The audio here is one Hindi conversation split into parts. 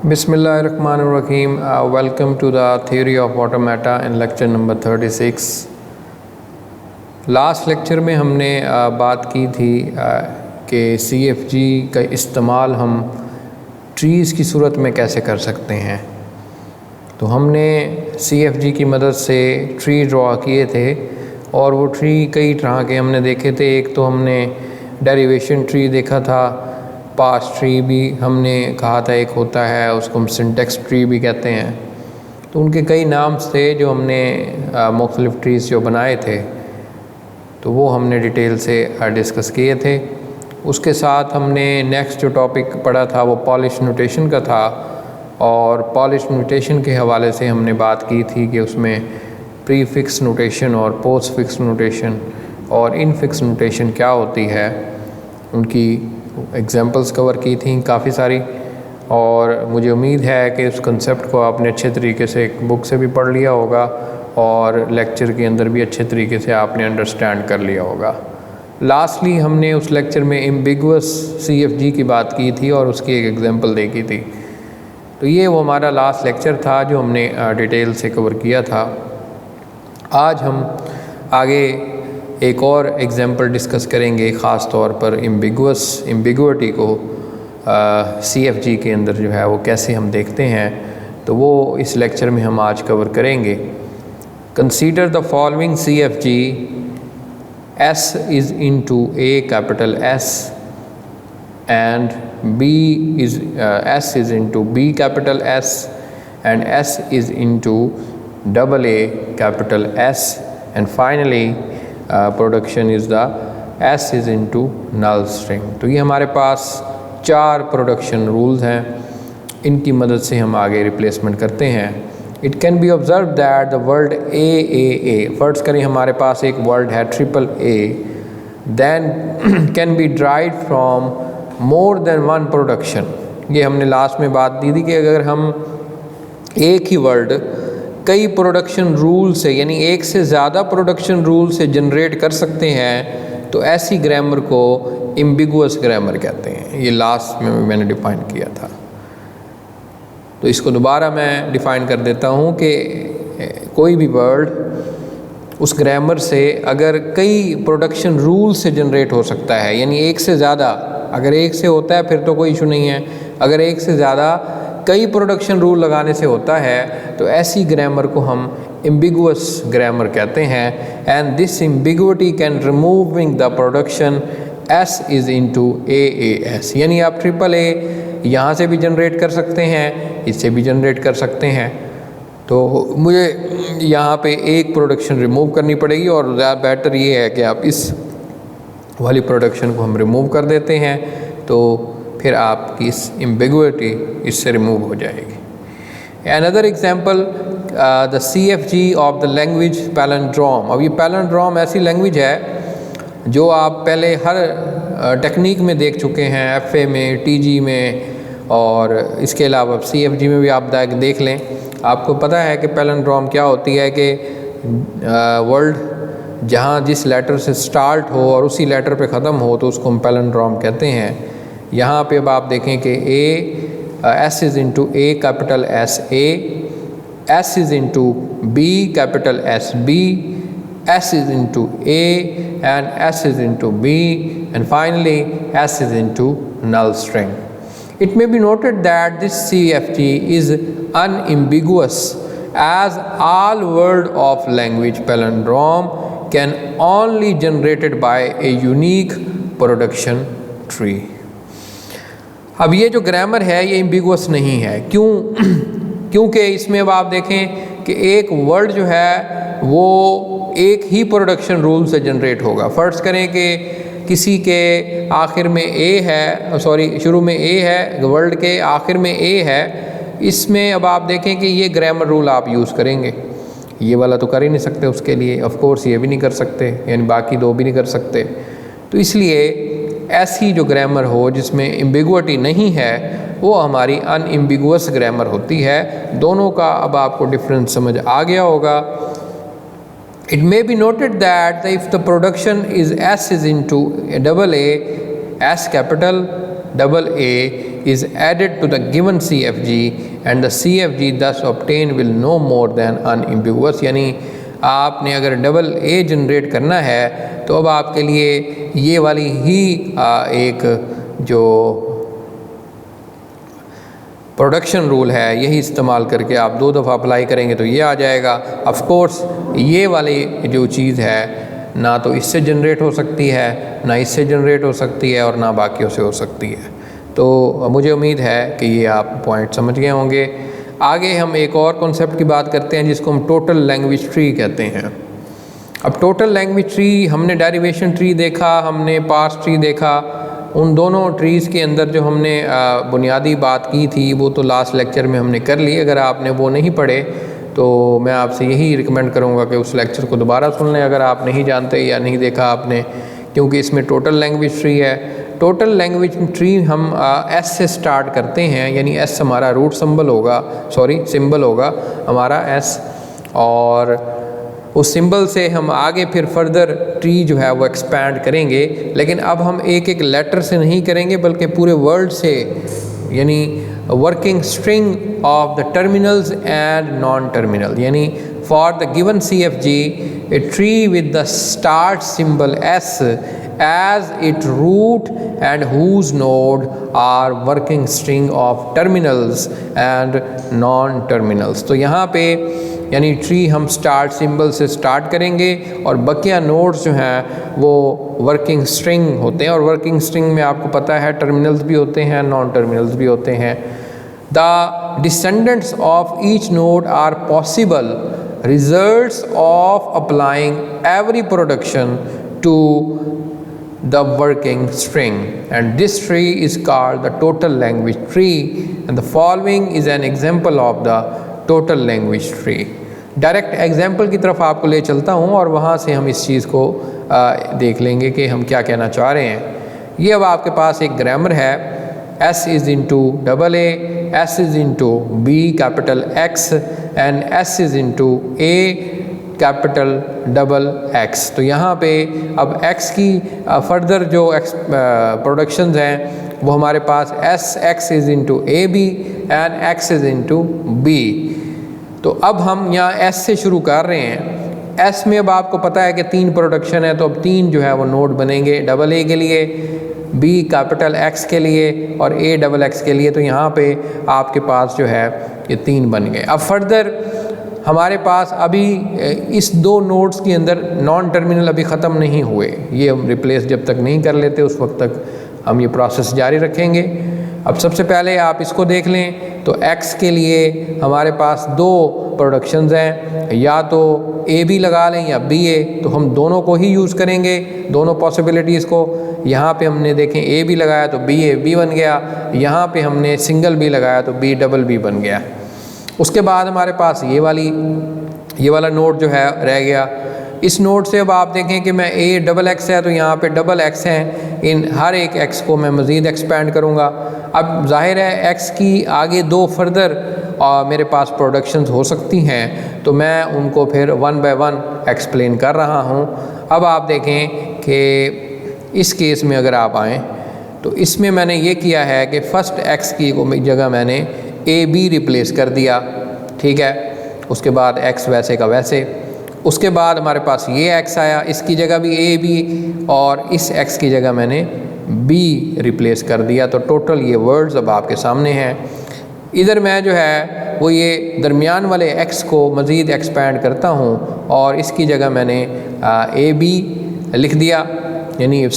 Bismillahirrahmanirrahim. Welcome to the theory of automata in lecture number 36. Last lecture में हमने बात की थी कि CFG का इस्तेमाल हम ट्रीज़ की सूरत में कैसे कर सकते हैं। तो हमने CFG की मदद से ट्री ड्रॉ किए थे और वो ट्री कई तरह के हमने देखे थे। एक तो हमने डेरिवेशन ट्री देखा था, पास ट्री भी हमने कहा था एक होता है, उसको हम सिंटेक्स ट्री भी कहते हैं। तो उनके कई नाम थे जो हमने मुख्तलिफ ट्रीज़ जो बनाए थे, तो वो हमने डिटेल से डिस्कस किए थे। उसके साथ हमने नेक्स्ट जो टॉपिक पढ़ा था वो पॉलिश नोटेशन का था, और पॉलिश नोटेशन के हवाले से हमने बात की थी कि उसमें प्रीफिक्स नोटेशन और पोस्ट फिक्स नोटेशन और इनफिक्स नोटेशन क्या होती है, उनकी एग्जांपल्स कवर की थी काफ़ी सारी। और मुझे उम्मीद है कि उस कंसेप्ट को आपने अच्छे तरीके से एक बुक से भी पढ़ लिया होगा और लेक्चर के अंदर भी अच्छे तरीके से आपने अंडरस्टैंड कर लिया होगा। लास्टली हमने उस लेक्चर में एम्बिगुअस CFG की बात की थी और उसकी एक एग्जांपल देखी थी। तो ये वो हमारा लास्ट लेक्चर था जो हमने डिटेल से कवर किया था। आज हम आगे एक और एग्जांपल डिस्कस करेंगे, ख़ास तौर पर एम्बिगुइटी को CFG के अंदर जो है वो कैसे हम देखते हैं, तो वो इस लेक्चर में हम आज कवर करेंगे। Consider the following CFG: S is into A capital S and S is into B capital S and S is into AA capital S, and finally production is the S is into null string। तो ये हमारे पास 4 प्रोडक्शन रूल्स हैं, इनकी मदद से हम आगे रिप्लेसमेंट करते हैं। It can be observe that the word A फर्ज करें हमारे पास एक वर्ड है AAA, then can be derived from more than one production. ये हमने लास्ट में बात दी थी कि अगर हम एक ही वर्ड कई प्रोडक्शन रूल से, यानी एक से ज़्यादा प्रोडक्शन रूल से जनरेट कर सकते हैं, तो ऐसी ग्रामर को एम्बिगुअस ग्रामर कहते हैं। ये लास्ट में मैंने डिफ़ाइन किया था, तो इसको दोबारा मैं डिफ़ाइन कर देता हूँ कि कोई भी वर्ड उस ग्रामर से अगर कई प्रोडक्शन रूल से जनरेट हो सकता है, यानी एक से ज़्यादा, अगर एक से होता है फिर तो कोई इशू नहीं है, अगर एक से ज़्यादा कई प्रोडक्शन रूल लगाने से होता है तो ऐसी ग्रामर को हम एम्बिगुअस ग्रामर कहते हैं। And this ambiguity can removing the production S is into AAS, यानी आप AAA यहाँ से भी जनरेट कर सकते हैं, इससे भी जनरेट कर सकते हैं। तो मुझे यहाँ पे एक प्रोडक्शन रिमूव करनी पड़ेगी और ज़्यादा बेटर ये है कि आप इस वाली प्रोडक्शन को हम रिमूव कर देते हैं, तो फिर आपकी इस एम्बिगुइटी इससे रिमूव हो जाएगी। Another example the CFG of the language palindrome. अब ये पैलिंड्रोम ऐसी लैंग्वेज है जो आप पहले हर टेक्निक में देख चुके हैं, FA में, TG में, और इसके अलावा CFG में भी आप देख लें। आपको पता है कि पैलिंड्रोम क्या होती है कि वर्ड जहाँ जिस लेटर से स्टार्ट हो और उसी लेटर पे ख़त्म हो तो उसको हम पैलिंड्रोम कहते हैं। यहाँ पे अब आप देखें कि S is into A capital S A, S is into B capital S B, S is into A and S is into B, and finally S is into null string. It may be noted that this CFG is unambiguous as all word of language palindrome can only generated by a unique production tree। अब ये जो ग्रामर है ये एम्बिगुअस नहीं है। क्यों? क्योंकि इसमें अब आप देखें कि एक वर्ड जो है वो एक ही प्रोडक्शन रूल से जनरेट होगा। फ़र्ज़ करें कि किसी के आखिर में शुरू में A है, वर्ड के आखिर में A है, इसमें अब आप देखें कि ये ग्रामर रूल आप यूज़ करेंगे। ये वाला तो कर ही नहीं सकते उसके लिए, ऑफ कोर्स ये भी नहीं कर सकते, यानी बाकी दो भी नहीं कर सकते। तो इसलिए ऐसी जो ग्रामर हो जिसमें एम्बिगुइटी नहीं है वो हमारी अनएम्बिगुअस ग्रामर होती है। दोनों का अब आपको डिफरेंस समझ आ गया होगा। It may be noted that if the production is S is into AA S capital double A is added to the given CFG and the CFG thus obtained will no more than unambiguous। यानी आपने अगर डबल A जनरेट करना है तो अब आपके लिए ये वाली ही एक जो प्रोडक्शन रूल है यही इस्तेमाल करके आप 2 दफ़ा अप्लाई करेंगे तो ये आ जाएगा। ऑफ कोर्स ये वाली जो चीज़ है ना तो इससे जनरेट हो सकती है, ना इससे जनरेट हो सकती है और ना बाकियों से हो सकती है। तो मुझे उम्मीद है कि ये आप पॉइंट समझ गए होंगे। आगे हम एक और कॉन्सेप्ट की बात करते हैं जिसको हम टोटल लैंग्वेज ट्री कहते हैं। अब टोटल लैंग्वेज ट्री हमने डेरिवेशन ट्री देखा, हमने पार्स ट्री देखा। उन दोनों ट्रीज़ के अंदर जो हमने बुनियादी बात की थी वो तो लास्ट लेक्चर में हमने कर ली। अगर आपने वो नहीं पढ़े तो मैं आपसे यही रिकमेंड करूँगा कि उस लेक्चर को दोबारा सुन लें अगर आप नहीं जानते या नहीं देखा आपने, क्योंकि इसमें टोटल लैंग्वेज ट्री है। टोटल लैंग्वेज ट्री हम एस से स्टार्ट करते हैं, यानी एस हमारा रूट सिंबल होगा हमारा एस, और उस सिंबल से हम आगे फिर फर्दर ट्री जो है वो एक्सपैंड करेंगे। लेकिन अब हम एक एक लेटर से नहीं करेंगे बल्कि पूरे वर्ड से, यानी working string of the terminals and non terminal. यानी for the given CFG a tree with the start symbol S as its root and whose node are working string of terminals and non-terminals। तो यहाँ पे यानी ट्री हम स्टार्ट सिंबल से स्टार्ट करेंगे और बकिया नोड्स जो हैं वो वर्किंग स्ट्रिंग होते हैं, और वर्किंग स्ट्रिंग में आपको पता है टर्मिनल्स भी होते हैं, नॉन टर्मिनल्स भी होते हैं। The descendants of each node are possible results of applying every production to the working string, and this tree is called the total language tree, and the following is an example of the total language tree। Direct example की तरफ आपको ले चलता हूँ और वहाँ से हम इस चीज़ को देख लेंगे कि हम क्या कहना चाह रहे हैं। ये अब आपके पास एक ग्रामर है, S is into double A, S is into B capital X and S is into A capital double X। तो यहाँ पे अब X की फर्दर जो प्रोडक्शंस हैं वो हमारे पास X is into AB and X is into B। तो अब हम यहाँ S से शुरू कर रहे हैं। S में अब आपको पता है कि 3 प्रोडक्शन है, तो अब 3 जो है वो नोड बनेंगे, डबल A के लिए, B कैपिटल X के लिए और A डबल X के लिए। तो यहाँ पे आपके पास जो है ये 3 बन गए। अब फर्दर हमारे पास अभी इस 2 नोड्स के अंदर नॉन टर्मिनल अभी ख़त्म नहीं हुए, ये हम रिप्लेस जब तक नहीं कर लेते उस वक्त तक हम ये प्रोसेस जारी रखेंगे। अब सबसे पहले आप इसको देख लें तो X के लिए हमारे पास 2 प्रोडक्शंस हैं, या तो AB लगा लें या BA, तो हम दोनों को ही यूज़ करेंगे, दोनों पॉसिबिलिटीज़ को। यहाँ पे हमने देखें AB लगाया तो B बन गया, यहाँ पे हमने सिंगल B लगाया तो B डबल B बन गया। उसके बाद हमारे पास ये वाला नोड जो है रह गया। इस नोड से अब आप देखें कि मैं A डबल X है तो यहाँ पे डबल X हैं, इन हर एक X को मैं मज़ीद एक्सपेंड करूँगा। अब जाहिर है X की आगे 2 फर्दर मेरे पास प्रोडक्शंस हो सकती हैं, तो मैं उनको फिर 1 बाय 1 एक्सप्लेन कर रहा हूँ। अब आप देखें कि इस केस में अगर आप आएँ तो इसमें मैंने ये किया है कि फ़र्स्ट X की जगह मैंने AB रिप्लेस कर दिया, ठीक है। उसके बाद X वैसे का वैसे, उसके बाद हमारे पास ये X आया, इसकी जगह भी AB और इस X की जगह मैंने B रिप्लेस कर दिया। तो टोटल ये वर्ड्स अब आपके सामने हैं। इधर मैं जो है वो ये दरमियान वाले X को मज़ीद एक्सपैंड करता हूँ और इसकी जगह मैंने AB लिख दिया, यानी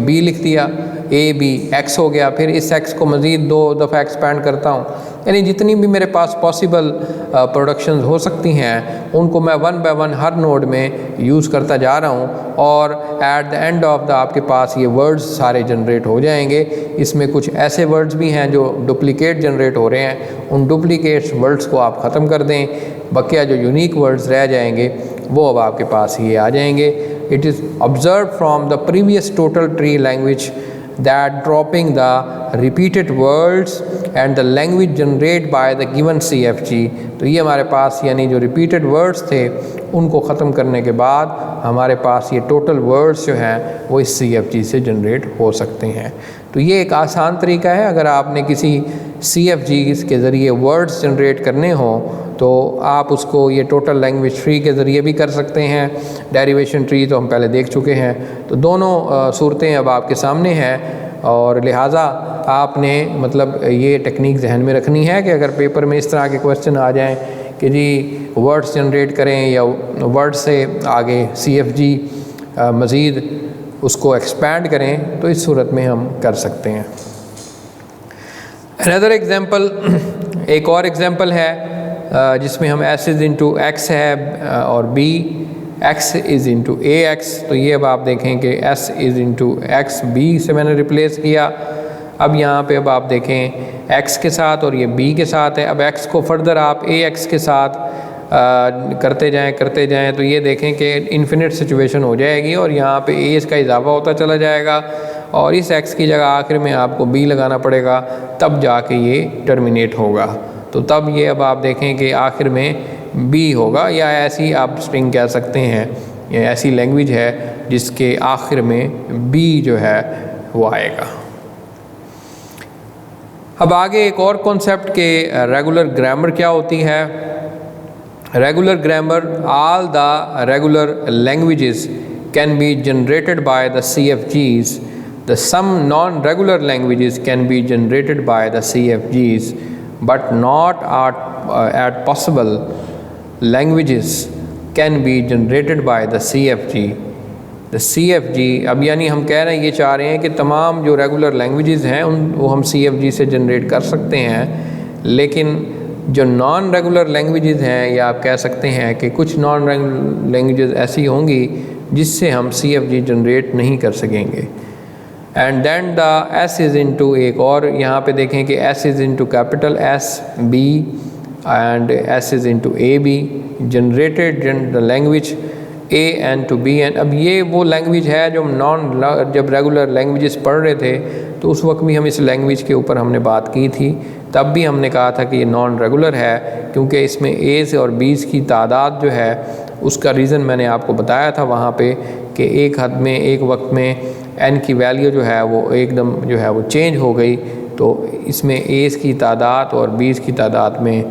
B लिख दिया, AB X हो गया। फिर इस X को मज़ीद 2 दफ़ा एक्सपैंड करता हूँ, यानी जितनी भी मेरे पास पॉसिबल प्रोडक्शंस हो सकती हैं उनको मैं 1 बाय 1 हर नोड में यूज़ करता जा रहा हूँ, और at the end of the आपके पास ये वर्ड्स सारे जनरेट हो जाएंगे। इसमें कुछ ऐसे वर्ड्स भी हैं जो डुप्लिकेट जनरेट हो रहे हैं, उन डुप्लिकेट्स वर्ड्स को आप ख़त्म कर दें, बकिया जो यूनिक वर्ड्स रह जाएंगे वो अब आपके पास ये आ जाएंगे। It is observe from the previous total tree language that dropping the repeated words and the language generated by the given CFG। तो ये हमारे पास यानी जो repeated words थे उनको ख़त्म करने के बाद हमारे पास ये total words जो हैं वो इस CFG से जनरेट हो सकते हैं। तो ये एक आसान तरीका है। अगर आपने किसी CFG के ज़रिए वर्ड्स जनरेट करने हो तो आप उसको ये टोटल लैंग्वेज ट्री के ज़रिए भी कर सकते हैं। डेरिवेशन ट्री तो हम पहले देख चुके हैं। तो दोनों सूरतें अब आपके सामने हैं और लिहाजा आपने मतलब ये टेक्निक जहन में रखनी है कि अगर पेपर में इस तरह के क्वेश्चन आ जाएं कि जी वर्ड्स जनरेट करें या वर्ड से आगे CFG मज़ीद उसको एक्सपैंड करें, तो इस सूरत में हम कर सकते हैं। अनदर एग्ज़ाम्पल, एक और एग्ज़ाम्पल है जिसमें हम s इज़ इंटू एक्स है और b x is into AX। तो ये अब आप देखें कि s is into x b से मैंने रिप्लेस किया। अब यहाँ पे अब आप देखें x के साथ और ये b के साथ है। अब x को फर्दर आप AX के साथ करते जाएं तो ये देखें कि इन्फिनिट सिचुएशन हो जाएगी और यहाँ पे a का इजाफा होता चला जाएगा और इस x की जगह आखिर में आपको b लगाना पड़ेगा, तब जाके ये टर्मिनेट होगा। तो तब ये अब आप देखें कि आखिर में b होगा, या ऐसी आप स्ट्रिंग कह सकते हैं, ये ऐसी लैंग्वेज है जिसके आखिर में b जो है वो आएगा। अब आगे एक और कॉन्सेप्ट के रेगुलर ग्रामर क्या होती है। Regular grammar, all the regular languages can be generated by the CFGs. Some non-regular languages can be generated by the CFGs, but not at possible languages can be generated by the CFG. The CFG, अब यानी हम कह रहे हैं, ये चाह रहे हैं कि तमाम जो रेगुलर लैंग्वेजेस हैं वो हम CFG से जनरेट कर सकते हैं, लेकिन जो नॉन रेगुलर लैंग्वेजेस हैं, या आप कह सकते हैं कि कुछ नॉन रेगुलर लैंग्वेजेस ऐसी होंगी जिससे हम CFG जनरेट नहीं कर सकेंगे। And then the S is into, एक और यहाँ पे देखें कि S is into capital S B and S is into AB generated the language A N to B N। अब ये वो लैंग्वेज है जो जब रेगुलर लैंग्वेजेस पढ़ रहे थे तो उस वक्त भी हम इस लैंग्वेज के ऊपर हमने बात की थी, तब भी हमने कहा था कि ये नॉन रेगुलर है क्योंकि इसमें A's और B's की तादाद जो है उसका रीज़न मैंने आपको बताया था वहाँ पे कि एक हद में एक वक्त में N की वैल्यू जो है वो एकदम जो है वो चेंज हो गई, तो इसमें A's की तादाद और B's की तादाद में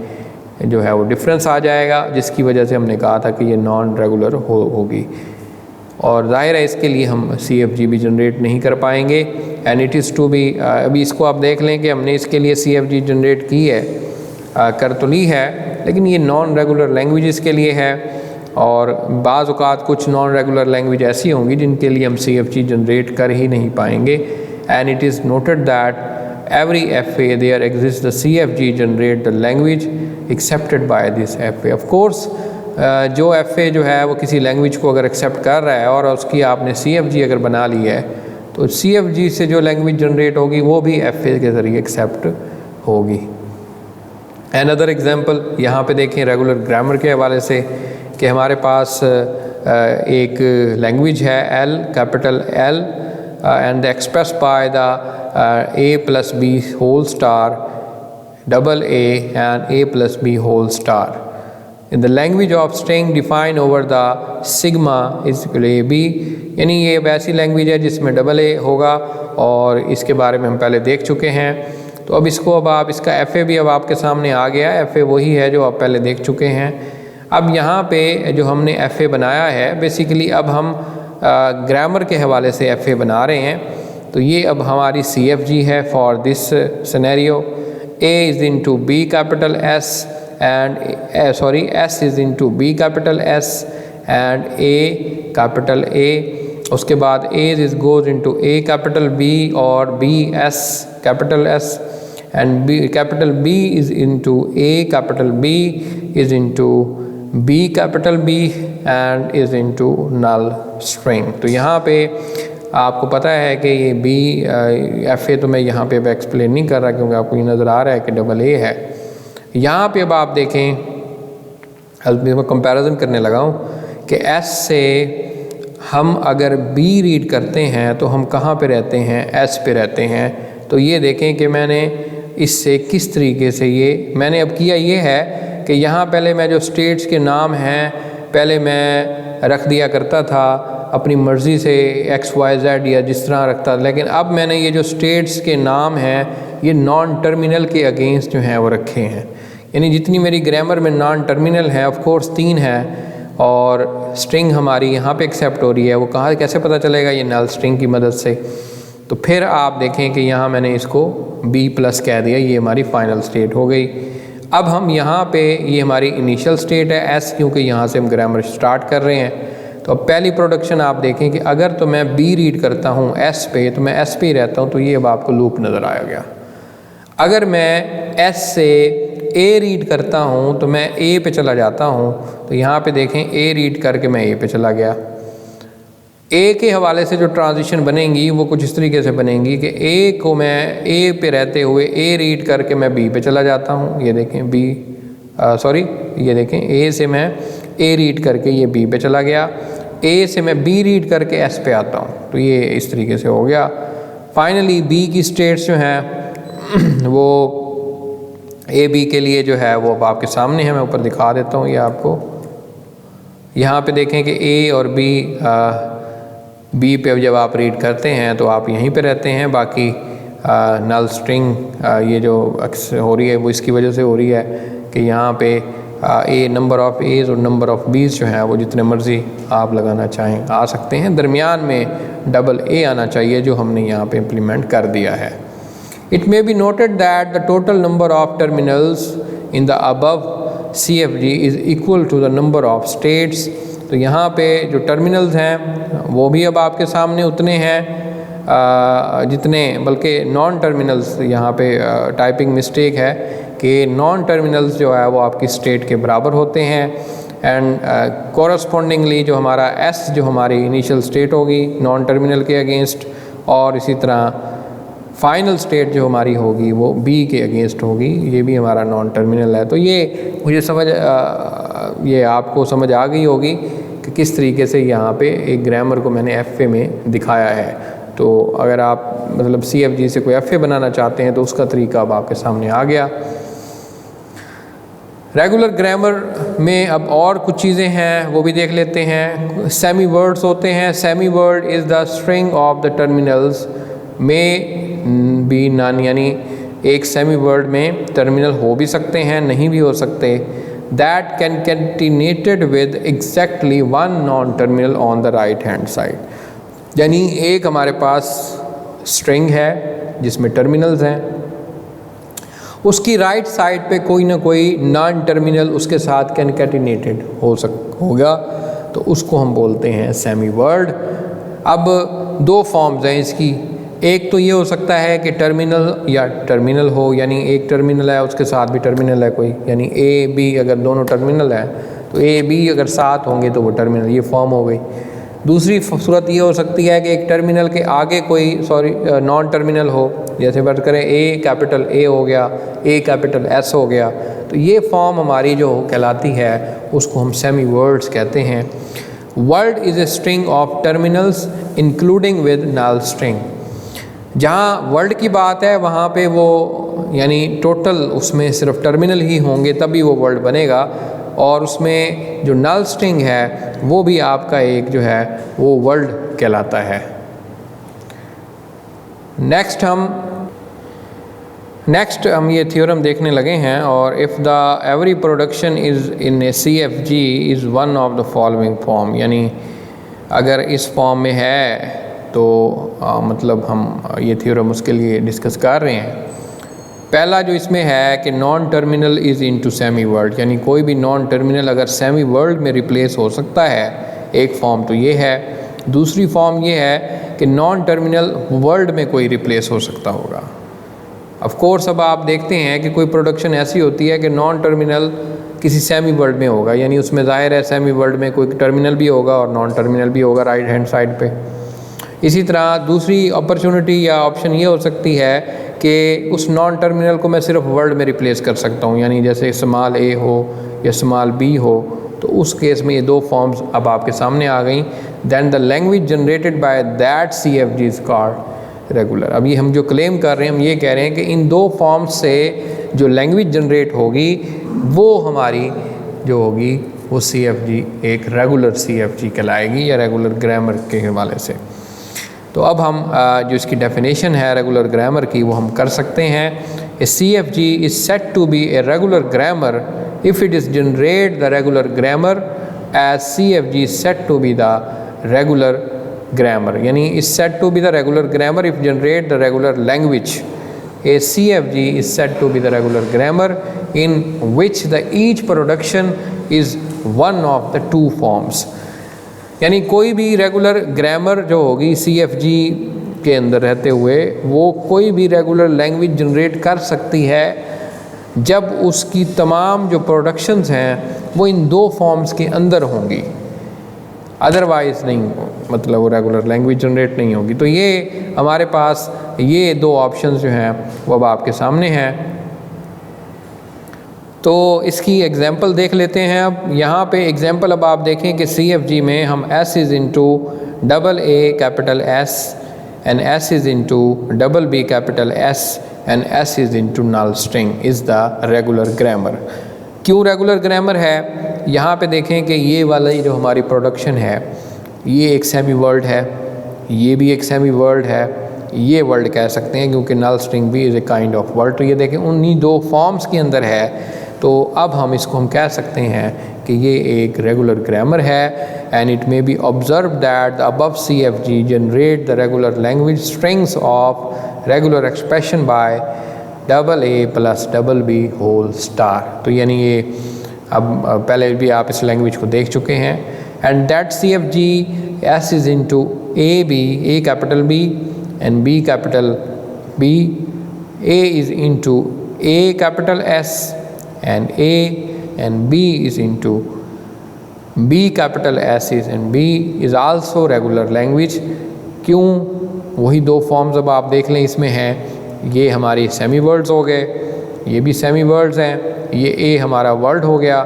जो है वो डिफरेंस आ जाएगा, जिसकी वजह से हमने कहा था कि ये नॉन रेगुलर होगी। और ज़ाहिर है इसके लिए हम CFG भी जनरेट नहीं कर पाएंगे। And it is to be, अभी इसको आप देख लें कि हमने इसके लिए CFG जनरेट की है, कर तो ली है, लेकिन ये नॉन रेगुलर लैंग्वेजेस के लिए है और बाज़ औक़ात कुछ नॉन रेगुलर लैंग्वेज ऐसी होंगी जिनके लिए हम CFG जनरेट कर ही नहीं पाएंगे। And it is noted that every FA there exists the CFG generate the language accepted by this FA। of course जो FA जो है वो किसी लैंग्वेज को अगर एक्सेप्ट कर रहा है और उसकी आपने CFG अगर बना ली है तो CFG से जो लैंग्वेज जनरेट होगी वो भी FA के ज़रिए एक्सेप्ट होगी। अनदर एग्जांपल यहाँ पे देखें रेगुलर ग्रामर के हवाले से कि हमारे पास एक लैंग्वेज है L, capital L and expressed by the A plus B whole star, double A and A plus B whole star. In the language of string defined over the sigma is equal to AB, यानी ये वैसी लैंग्वेज है जिसमें डबल A होगा और इसके बारे में हम पहले देख चुके हैं। तो अब इसको अब आप इसका FA भी अब आपके सामने आ गया। FA वही है जो आप पहले देख चुके हैं। अब यहाँ पे जो हमने FA बनाया है बेसिकली अब हम ग्रामर के हवाले से FA बना रहे हैं। तो ये अब हमारी CFG है for this scenario. A is into B capital S and S is into B capital S and A capital A। उसके बाद A is goes into A capital B और B S capital S and B capital B is into A capital B is into B capital B and is into null string. तो यहाँ पे आपको पता है कि ये B FA तो मैं यहाँ पे अब एक्सप्लेन नहीं कर रहा क्योंकि आपको ये नज़र आ रहा है कि डबल A है। यहाँ पे अब आप देखें, अब मैं कंपैरिजन करने लगा हूँ कि S से हम अगर B रीड करते हैं तो हम कहाँ पे रहते हैं, S पे रहते हैं। तो ये देखें कि मैंने इससे किस तरीके से ये मैंने अब किया ये है कि यहाँ पहले मैं जो स्टेट्स के नाम हैं पहले मैं रख दिया करता था अपनी मर्ज़ी से एक्स वाई जेड या जिस तरह रखता, लेकिन अब मैंने ये जो स्टेट्स के नाम हैं ये नॉन टर्मिनल के अगेंस्ट जो हैं वो रखे हैं। यानी जितनी मेरी ग्रामर में नॉन टर्मिनल है, ऑफ कोर्स 3 है, और स्ट्रिंग हमारी यहाँ पे एक्सेप्ट हो रही है। वो कहाँ कैसे पता चलेगा? ये नल स्ट्रिंग की मदद से। तो फिर आप देखें कि यहाँ मैंने इसको B+ कह दिया, ये हमारी फाइनल स्टेट हो गई। अब हम यहाँ पे ये हमारी इनिशियल स्टेट है S, क्योंकि यहाँ से हम ग्रामर स्टार्ट कर रहे हैं। तो अब पहली प्रोडक्शन आप देखें कि अगर तो मैं B रीड करता हूँ S पे तो मैं S पे ही रहता हूँ, तो ये अब आपको लूप नज़र आया गया। अगर मैं S से A रीड करता हूँ तो मैं A पे चला जाता हूँ, तो यहाँ पे देखें A रीड करके मैं A पे चला गया। ए के हवाले से जो ट्रांजिशन बनेंगी वो कुछ इस तरीके से बनेंगी कि ए को मैं ए पे रहते हुए ए रीड करके मैं बी पे चला जाता हूँ। ये देखें ये देखें ए से मैं ए रीड करके ये बी पे चला गया, ए से मैं बी रीड करके एस पे आता हूँ। तो ये इस तरीके से हो गया। फाइनली बी की स्टेट्स जो हैं वो ए बी के लिए जो है वो अब आपके सामने है। मैं ऊपर दिखा देता हूँ ये आपको। यहाँ पे देखें कि ए और बी पे जब आप रीड करते हैं तो आप यहीं पे रहते हैं। बाकी नल स्ट्रिंग ये जो हो रही है वो इसकी वजह से हो रही है कि यहाँ पे ए नंबर ऑफ़ एज़ और नंबर ऑफ़ बीज जो हैं वो जितने मर्ज़ी आप लगाना चाहें आ सकते हैं। दरमियान में डबल ए आना चाहिए जो हमने यहाँ पे इम्प्लीमेंट कर दिया है। It may be noted that the total number of terminals in the above CFG is equal to the number of states. तो यहाँ पे जो टर्मिनल्स हैं वो भी अब आपके सामने उतने हैं जितने, बल्कि नॉन टर्मिनल्स, यहाँ पे टाइपिंग मिस्टेक है कि नॉन टर्मिनल्स जो है वो आपकी स्टेट के बराबर होते हैं। एंड कॉरस्पॉन्डिंगली जो हमारा S जो हमारी इनिशियल स्टेट होगी नॉन टर्मिनल के अगेंस्ट, और इसी तरह फाइनल स्टेट जो हमारी होगी वो B के अगेंस्ट होगी, ये भी हमारा नॉन टर्मिनल है। तो ये मुझे ये आपको समझ आ गई होगी कि किस तरीके से यहाँ पे एक ग्रामर को मैंने FA में दिखाया है। तो अगर आप मतलब CFG से कोई FA बनाना चाहते हैं तो उसका तरीका अब आपके सामने आ गया। रेगुलर ग्रामर में अब और कुछ चीज़ें हैं वो भी देख लेते हैं। सेमी वर्ड्स होते हैं। Semi word is the string of the terminals में बी नन, यानी एक सेमी वर्ड में टर्मिनल हो भी सकते हैं नहीं भी हो सकते। That can continued with exactly one non terminal on the right hand side. यानी एक हमारे पास स्ट्रिंग है जिसमें टर्मिनल्स हैं, उसकी राइट साइड पे कोई ना कोई नॉन टर्मिनल उसके साथ कंकैटिनेटेड होगा, तो उसको हम बोलते हैं सेमी वर्ड। अब दो फॉर्म्स हैं इसकी। एक तो ये हो सकता है कि टर्मिनल या टर्मिनल हो, यानी एक टर्मिनल है उसके साथ भी टर्मिनल है कोई, यानी ए बी अगर दोनों टर्मिनल है तो ए बी अगर साथ होंगे तो वो टर्मिनल, ये फॉर्म हो गई। दूसरी सूरत ये हो सकती है कि एक टर्मिनल के आगे कोई नॉन टर्मिनल हो, जैसे बात करें ए कैपिटल ए हो गया, ए कैपिटल एस हो गया, तो ये फॉर्म हमारी जो कहलाती है उसको हम सेमी वर्ड्स कहते हैं। Word is a string of terminals including with null string. जहाँ वर्ड की बात है वहाँ पे वो यानी टोटल उसमें सिर्फ टर्मिनल ही होंगे तभी वो वर्ड बनेगा, और उसमें जो नल स्ट्रिंग है वो भी आपका एक जो है वो वर्ड कहलाता है। नेक्स्ट हम ये थ्योरम देखने लगे हैं। और if the every production is in A CFG is one of the following form, यानी अगर इस फॉर्म में है तो मतलब हम ये थ्योरम उसके लिए डिस्कस कर रहे हैं। पहला जो इसमें है कि non terminal is into semi word, यानी कोई भी नॉन टर्मिनल अगर सेमी वर्ड में रिप्लेस हो सकता है, एक फॉर्म तो ये है। दूसरी फॉर्म ये है कि नॉन टर्मिनल वर्ड में कोई रिप्लेस हो सकता होगा। ऑफ कोर्स अब आप देखते हैं कि कोई प्रोडक्शन ऐसी होती है कि नॉन टर्मिनल किसी सेमी वर्ड में होगा, यानी उसमें ज़ाहिर है सेमी वर्ड में कोई टर्मिनल भी होगा और नॉन टर्मिनल भी होगा राइट हैंड साइड पे। इसी तरह दूसरी अपॉर्चुनिटी या ऑप्शन ये हो सकती है कि उस नॉन टर्मिनल को मैं सिर्फ वर्ड में रिप्लेस कर सकता हूँ, यानी जैसे स्मॉल a हो या स्मॉल b हो, तो उस केस में ये दो फॉर्म्स अब आपके सामने आ गई। Then the language generated by that CFG is called regular. अब ये हम जो क्लेम कर रहे हैं हम ये कह रहे हैं कि इन दो फॉर्म्स से जो लैंग्वेज जनरेट होगी वो हमारी जो होगी वो CFG एक रेगुलर CFG कहलाएगी या रेगुलर ग्रामर के हवाले से। तो अब हम जो इसकी डेफिनेशन है रेगुलर ग्रामर की वो हम कर सकते हैं। A CFG is set to be a regular grammar if it is generate the regular grammar as CFG is said to be the regular grammar, यानी is said to be the regular grammar if generate the regular language. A CFG is said to be the regular grammar in which the each production is one of the two forms. यानी कोई भी रेगुलर ग्रामर जो होगी CFG के अंदर रहते हुए वो कोई भी रेगुलर लैंग्वेज जनरेट कर सकती है जब उसकी तमाम जो प्रोडक्शंस हैं वो इन दो फॉर्म्स के अंदर होंगी, अदरवाइज़ नहीं, मतलब वो रेगुलर लैंग्वेज जनरेट नहीं होगी। तो ये हमारे पास ये दो ऑप्शंस जो हैं वो अब आपके सामने हैं। तो इसकी एग्जांपल देख लेते हैं। अब यहाँ पे एग्जांपल अब आप देखें कि CFG में हम S is into double A capital S and S is into double B capital S and S is into null string is the regular grammar. क्यों रेगुलर ग्रामर है? यहाँ पे देखें कि ये वाला जो हमारी प्रोडक्शन है ये एक सेमी वर्ड है, ये भी एक सेमी वर्ड है, ये वर्ड कह सकते हैं क्योंकि नल स्ट्रिंग भी is a kind of word. तो ये देखें उन्हीं दो फॉर्म्स के अंदर है। तो अब हम इसको हम कह सकते हैं कि ये एक रेगुलर ग्रामर है। And it may be observe that the above CFG generate the regular language strings of regular expression by double A plus double B whole star. तो यानी ये अब पहले भी आप इस लैंग्वेज को देख चुके हैं। And that CFG S is into A capital B and B capital B, A is into A capital S and A and B is into B capital S is and B is also regular language। क्यों? वही दो फॉर्म्स अब आप देख लें इसमें हैं। ये हमारी सेमी वर्ड्स हो गए, ये भी सेमी वर्ड्स हैं, ये A हमारा वर्ड हो गया,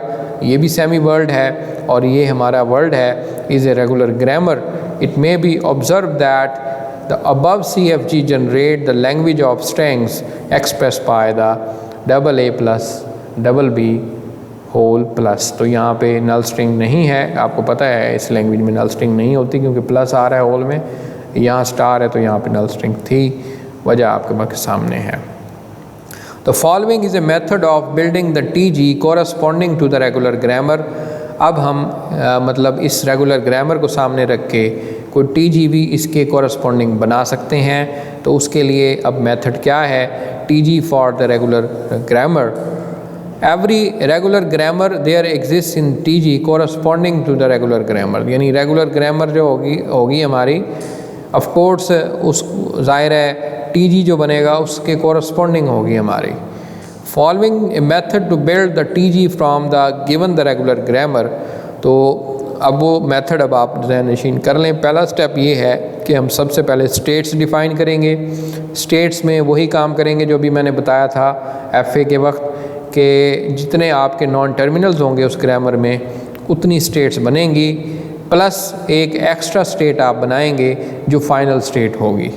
ये भी सेमी वर्ड है और ये हमारा वर्ड है, is a regular grammar. It may be observe that the above CFG generate the language of strings express by the double A plus double B whole plus. तो यहाँ पे नल स्ट्रिंग नहीं है, आपको पता है इस लैंग्वेज में नल स्ट्रिंग नहीं होती क्योंकि प्लस आ रहा है होल में, यहाँ स्टार है तो यहाँ पे नल स्ट्रिंग थी, वजह आपके सामने है। तो following is a method of building the TG corresponding to the regular grammar. अब हम मतलब इस रेगुलर ग्रामर को सामने रख के कोई TG भी इसके कोरस्पॉन्डिंग बना सकते हैं। तो उसके लिए अब मेथड क्या है? TG for the regular grammar. Every regular grammar there exist in TG corresponding to the regular grammar. यानी रेगुलर ग्रामर जो होगी हमारी, ऑफ कोर्स उस ज़ाहिर है TG जो बनेगा उसके कोरस्पॉन्डिंग होगी हमारी। Following a method to build the TG from the given the regular grammar. तो अब वो मेथड अब आप ज़हन नशीन कर लें। पहला स्टेप ये है कि हम सबसे पहले स्टेट्स डिफ़ाइन करेंगे। स्टेट्स में वही काम करेंगे जो भी मैंने बताया था FA के वक्त, कि जितने आपके नॉन टर्मिनल्स होंगे उस ग्रामर में उतनी स्टेट्स बनेंगी, प्लस एक एक्स्ट्रा स्टेट आप बनाएंगे जो फाइनल स्टेट होगी।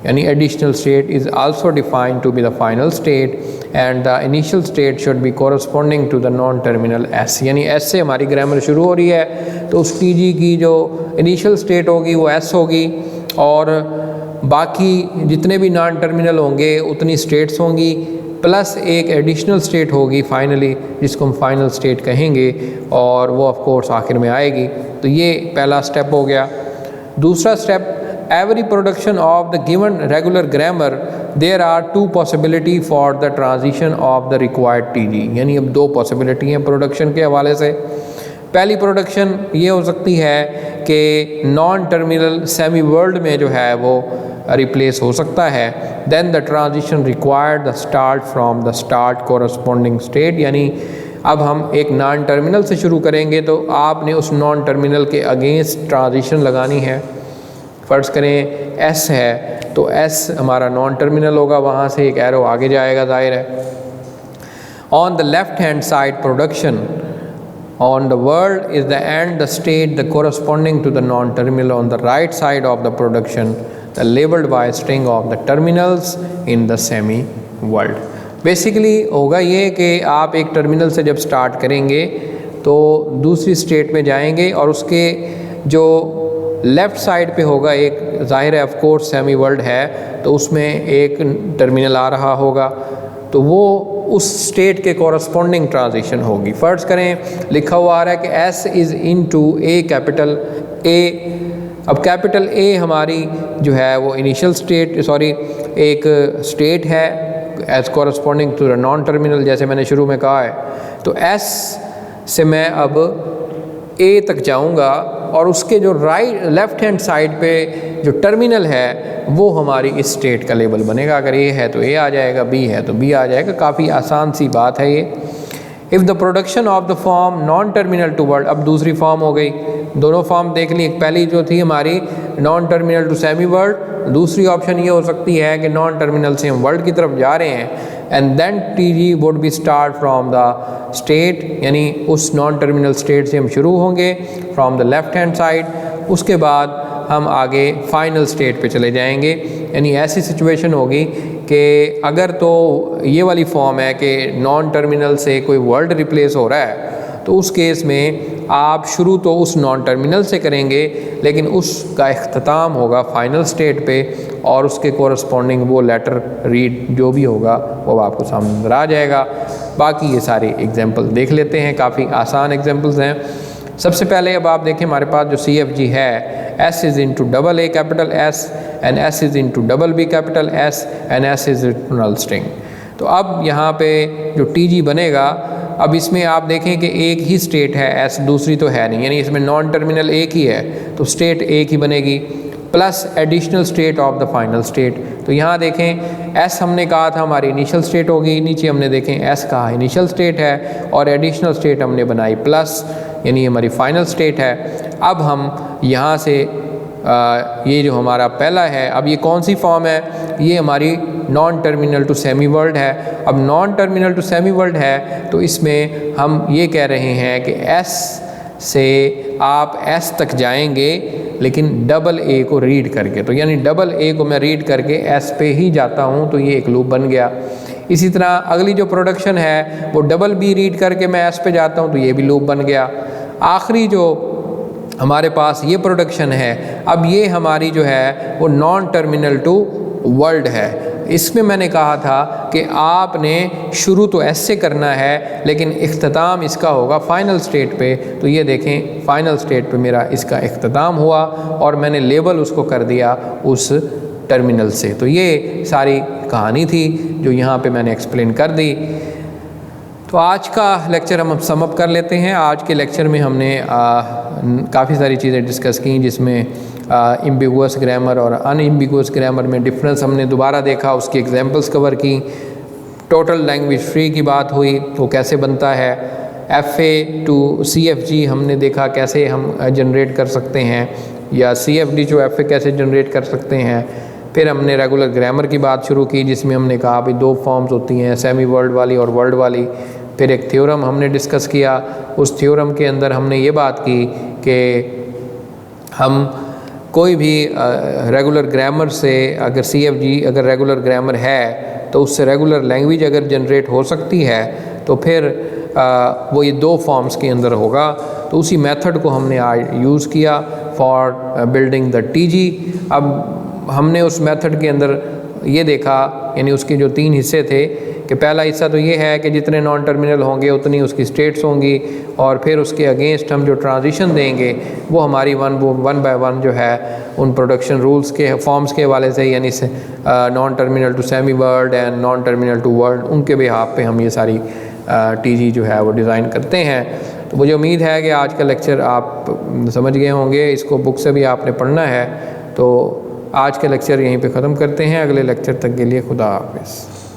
यानी additional state is also defined to be the final state and the initial state should be corresponding to the non terminal S। यानी S से हमारी ग्रामर शुरू हो रही है तो उस TG की जो इनिशियल स्टेट होगी वो S होगी और बाकी जितने भी नॉन टर्मिनल होंगे उतनी स्टेट्स होंगी, प्लस एक एडिशनल स्टेट होगी फाइनली जिसको हम फाइनल स्टेट कहेंगे और वो ऑफ कोर्स आखिर में आएगी। तो ये पहला स्टेप हो गया। दूसरा step, every production of the given regular grammar there are two possibility for the transition of the required TG। यानी अब दो पॉसिबिलिटी हैं प्रोडक्शन के हवाले से। पहली प्रोडक्शन ये हो सकती है कि नॉन टर्मिनल सेमी वर्ल्ड में जो है वो रिप्लेस हो सकता है। Then the transition required the start from the start corresponding state. यानी अब हम एक नॉन टर्मिनल से शुरू करेंगे तो आपने उस नॉन टर्मिनल के अगेंस्ट ट्रांजिशन लगानी है। फ़र्ज़ करें S है तो S हमारा नॉन टर्मिनल होगा, वहाँ से एक एरो आगे जाएगा ज़ाहिर है। On the left hand side production on the word is the end the state the corresponding to the non terminal on the right side of the production the labeled by a string of the terminals in the semi world। Basically होगा ये कि आप एक टर्मिनल से जब स्टार्ट करेंगे तो दूसरी स्टेट में जाएंगे और उसके जो लेफ़्ट साइड पे होगा एक, ज़ाहिर है ऑफ कोर्स सेमी वर्ल्ड है तो उसमें एक टर्मिनल आ रहा होगा, तो वो उस स्टेट के कॉरस्पॉन्डिंग ट्रांजिशन होगी। फ़र्ज़ करें लिखा हुआ आ रहा है कि S is into a capital A। अब कैपिटल A हमारी जो है वो इनिशियल स्टेट एक स्टेट है as corresponding to the non terminal, जैसे मैंने शुरू में कहा है। तो S से मैं अब A तक जाऊंगा और उसके जो लेफ़्ट हैंड साइड पे जो टर्मिनल है वो हमारी इस स्टेट का लेबल बनेगा। अगर A है तो A आ जाएगा, B है तो B आ जाएगा। काफ़ी आसान सी बात है ये। If the production of the form non terminal to world, अब दूसरी फॉर्म हो गई, दोनों फॉर्म देख ली। एक पहली जो थी हमारी non terminal to semi world, दूसरी ऑप्शन ये हो सकती है कि नॉन टर्मिनल से हम वर्ल्ड की तरफ जा रहे हैं and then TG would be start from the state, यानी उस नॉन टर्मिनल स्टेट से हम शुरू होंगे from the left hand side, उसके बाद हम आगे फाइनल स्टेट पे चले जाएंगे। यानी ऐसी सिचुएशन होगी कि अगर तो ये वाली फॉर्म है कि नॉन टर्मिनल से कोई वर्ल्ड रिप्लेस हो रहा है तो उस केस में आप शुरू तो उस नॉन टर्मिनल से करेंगे लेकिन उसका इख्तिताम होगा फाइनल स्टेट पे और उसके कोरस्पॉन्डिंग वो लेटर रीड जो भी होगा वो आपको सामने नजर आ जाएगा। बाकी ये सारे एग्जांपल देख लेते हैं, काफ़ी आसान एग्जांपल्स हैं। सबसे पहले अब आप देखें हमारे पास जो CFG है, S is into double A capital S and S is into double B capital S and S is null string. तो अब यहाँ पे जो TG बनेगा, अब इसमें आप देखें कि एक ही स्टेट है S, दूसरी तो है नहीं, यानी इसमें नॉन टर्मिनल एक ही है तो स्टेट एक ही बनेगी plus additional state of the final state. तो यहाँ देखें S हमने कहा था हमारी इनिशियल स्टेट होगी, नीचे हमने देखें S कहा इनिशियल स्टेट है और एडिशनल स्टेट हमने बनाई प्लस, यानी हमारी फाइनल स्टेट है। अब हम यहाँ से ये जो हमारा पहला है, अब ये कौन सी फॉर्म है, ये हमारी non terminal to semi world है। अब non terminal to semi world है तो इसमें हम ये कह रहे हैं कि S से आप S तक जाएंगे लेकिन डबल A को रीड करके, तो यानी डबल A को मैं रीड करके S पे ही जाता हूँ, तो ये एक लूप बन गया। इसी तरह अगली जो प्रोडक्शन है वो डबल B रीड करके मैं S पे जाता हूँ, तो ये भी लूप बन गया। आखिरी जो हमारे पास ये प्रोडक्शन है, अब ये हमारी जो है वो नॉन टर्मिनल टू वर्ल्ड है। इसमें मैंने कहा था कि आपने शुरू तो S से करना है लेकिन इख्तिताम इसका होगा फाइनल स्टेट पे। तो ये देखें फाइनल स्टेट पे मेरा इसका इख्तिताम हुआ और मैंने लेबल उसको कर दिया उस टर्मिनल से। तो ये सारी कहानी थी जो यहाँ पे मैंने एक्सप्लेन कर दी। तो आज का लेक्चर हम अब सम अप कर लेते हैं। आज के लेक्चर में हमने काफ़ी सारी चीज़ें डिस्कस की जिसमें एम्बिगुअस ग्रामर और अनएम्बिगुअस ग्रामर में डिफरेंस हमने दोबारा देखा, उसकी एग्जांपल्स कवर की। टोटल लैंग्वेज फ्री की बात हुई, वो कैसे बनता है। FA टू CFG हमने देखा कैसे हम जनरेट कर सकते हैं, या CFD जो FA कैसे जनरेट कर सकते हैं। फिर हमने रेगुलर ग्रामर की बात शुरू की जिसमें हमने कहा भाई दो फॉर्म्स होती हैं, सेमी वर्ल्ड वाली और वर्ल्ड वाली। फिर एक थ्योरम हमने डिस्कस किया, उस थ्योरम के अंदर हमने ये बात की कि हम कोई भी रेगुलर ग्रामर से अगर CFG अगर रेगुलर ग्रामर है तो उससे रेगुलर लैंग्वेज अगर जनरेट हो सकती है तो फिर वो ये दो फॉर्म्स के अंदर होगा। तो उसी मेथड को हमने आज यूज़ किया फॉर बिल्डिंग द TG। अब हमने उस मेथड के अंदर ये देखा, यानी उसके जो तीन हिस्से थे कि पहला हिस्सा तो ये है कि जितने नॉन टर्मिनल होंगे उतनी उसकी स्टेट्स होंगी, और फिर उसके अगेंस्ट हम जो ट्रांजिशन देंगे वो हमारी वन बाय वन जो है उन प्रोडक्शन रूल्स के फॉर्म्स के हवाले से, यानी से non terminal to semi world and non terminal to world, उनके बिहाफ पे हम ये सारी TG जो है वो डिज़ाइन करते हैं। तो मुझे उम्मीद है कि आज का लेक्चर आप समझ गए होंगे, इसको बुक से भी आपने पढ़ना है। तो आज का लेक्चर यहीं पे ख़त्म करते हैं। अगले लेक्चर तक के लिए खुदा हाफिज़।